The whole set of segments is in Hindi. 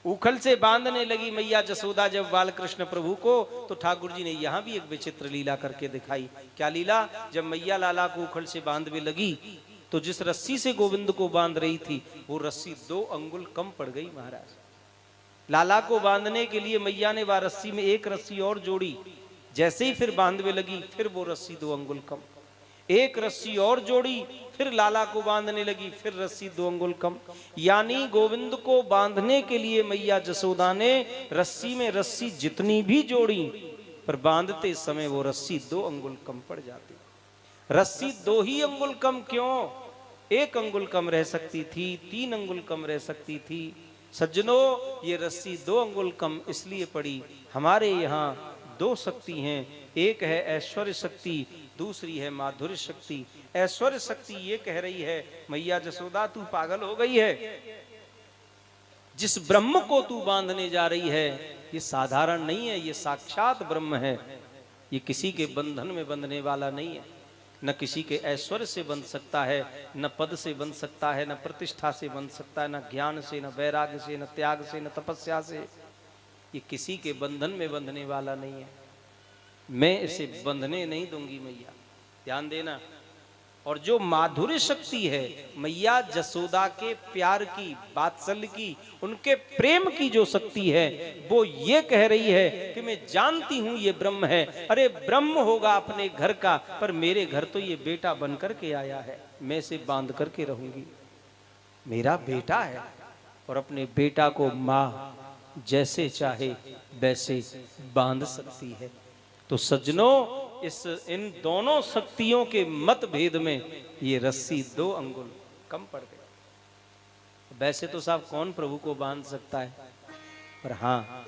उखल से बांधने लगी मैया जसोदा जब बालकृष्ण प्रभु को, तो ठाकुर जी ने यहाँ भी एक विचित्र लीला करके दिखाई। क्या लीला? जब मैया लाला को उखल से बांधने लगी तो जिस रस्सी से गोविंद को बांध रही थी वो रस्सी 2 अंगुल कम पड़ गई महाराज। लाला को बांधने के लिए मैया ने वह रस्सी में एक रस्सी और जोड़ी, जैसे ही फिर बांधने लगी फिर वो रस्सी 2 अंगुल कम, एक रस्सी और जोड़ी, फिर लाला को बांधने लगी, फिर रस्सी 2 अंगुल कम। यानी गोविंद को बांधने के लिए मैया जसोदा ने रस्सी में रस्सी जितनी भी जोड़ी, पर बांधते समय वो रस्सी 2 अंगुल कम पड़ जाती। रस्सी 2 ही अंगुल कम क्यों? 1 अंगुल कम रह सकती थी, 3 अंगुल कम रह सकती थी। सज्जनों, ये रस्सी 2 अंगुल कम इसलिए पड़ी। हमारे यहाँ 2 शक्ति हैं, एक है ऐश्वर्य शक्ति, दूसरी है माधुर्य शक्ति। ऐश्वर्य शक्ति ये कह रही है, मैया जसोदा तू पागल हो गई है, जिस ब्रह्म को तू बांधने जा रही है ये साधारण नहीं है, ये साक्षात ब्रह्म है, ये किसी के बंधन में बंधने वाला नहीं है, न किसी के ऐश्वर्य से बंध सकता है, न पद से बंध सकता है, न प्रतिष्ठा से बंध सकता है, न ज्ञान से, न वैराग्य से, न त्याग से, न तपस्या से, ये किसी के बंधन में बंधने वाला नहीं है। मैं इसे बंधने नहीं दूंगी मैया, ध्यान देना। और जो माधुर्य शक्ति है मैया जसोदा के प्यार की, वात्सल्य की, उनके प्रेम की जो शक्ति है वो ये कह रही है कि मैं जानती हूं ये ब्रह्म है। अरे ब्रह्म होगा अपने घर का, पर मेरे घर तो ये बेटा बन करके आया है, मैं इसे बांध करके रहूंगी। मेरा बेटा है और अपने बेटा को माँ जैसे चाहे वैसे बांध सकती है। तो सज्जनों, इन दोनों शक्तियों के मतभेद में ये रस्सी 2 अंगुल कम पड़ गई। वैसे तो साहब कौन प्रभु को बांध सकता है, पर हाँ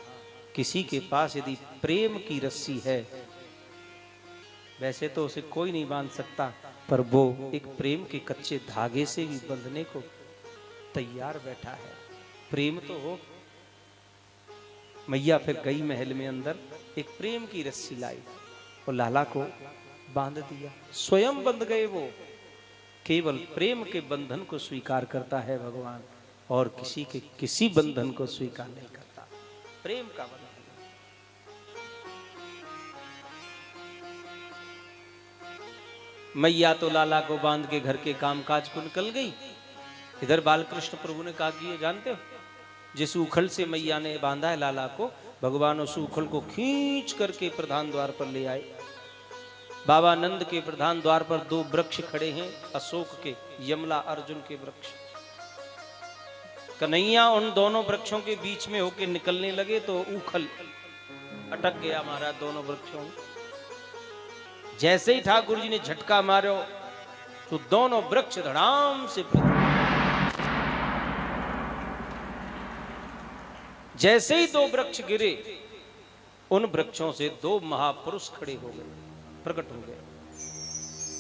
किसी के पास यदि प्रेम की रस्सी है, वैसे तो उसे कोई नहीं बांध सकता, पर वो एक प्रेम के कच्चे धागे से भी बंधने को तैयार बैठा है। प्रेम तो हो। मैया फिर गई महल में अंदर, एक प्रेम की रस्सी लाई और लाला को बांध दिया। स्वयं बंध गए वो। केवल प्रेम के बंधन को स्वीकार करता है भगवान, और किसी के किसी बंधन को स्वीकार नहीं करता। प्रेम का बंधन। मैया तो लाला को बांध के घर के कामकाज को निकल गई। इधर बालकृष्ण प्रभु ने कहा कि ये जानते हो, जिस उखल से मैया ने बांधा है लाला को, भगवान उस उखल को खींच करके प्रधान द्वार पर ले आए। बाबा नंद के प्रधान द्वार पर 2 वृक्ष खड़े हैं, अशोक के, यमला अर्जुन के वृक्ष। कन्हैया उन दोनों वृक्षों के बीच में होके निकलने लगे तो उखल अटक गया महाराज दोनों वृक्षों। जैसे ही ठाकुर जी ने झटका मारो तो दोनों वृक्ष धड़ाम से जैसे ही 2 वृक्ष गिरे, उन वृक्षों से 2 महापुरुष खड़े हो गए, प्रकट हो गए।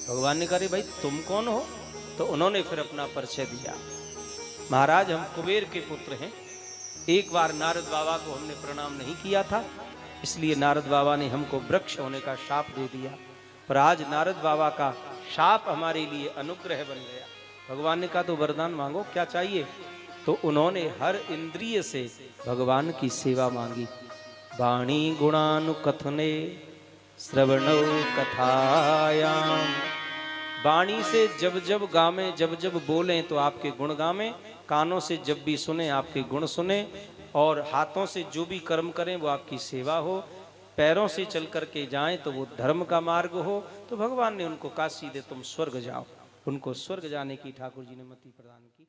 भगवान ने कहा भाई तुम कौन हो? तो उन्होंने फिर अपना परिचय दिया। महाराज हम कुबेर के पुत्र हैं। एक बार नारद बाबा को हमने प्रणाम नहीं किया था, इसलिए नारद बाबा ने हमको वृक्ष होने का शाप दे दिया, पर आज नारद बाबा का शाप हमारे लिए अनुग्रह बन गया। भगवान ने कहा तो वरदान मांगो, क्या चाहिए? तो उन्होंने हर इंद्रिय से भगवान की सेवा मांगी। वाणी गुणानुकथने श्रवणो कथायाम। वाणी से जब जब गावें, जब जब बोलें तो आपके गुण गावें, कानों से जब भी सुने आपके गुण सुने, और हाथों से जो भी कर्म करें वो आपकी सेवा हो, पैरों से चल करके जाएं तो वो धर्म का मार्ग हो। तो भगवान ने उनको कहा सीधे तुम स्वर्ग जाओ। उनको स्वर्ग जाने की ठाकुर जी ने मति प्रदान की।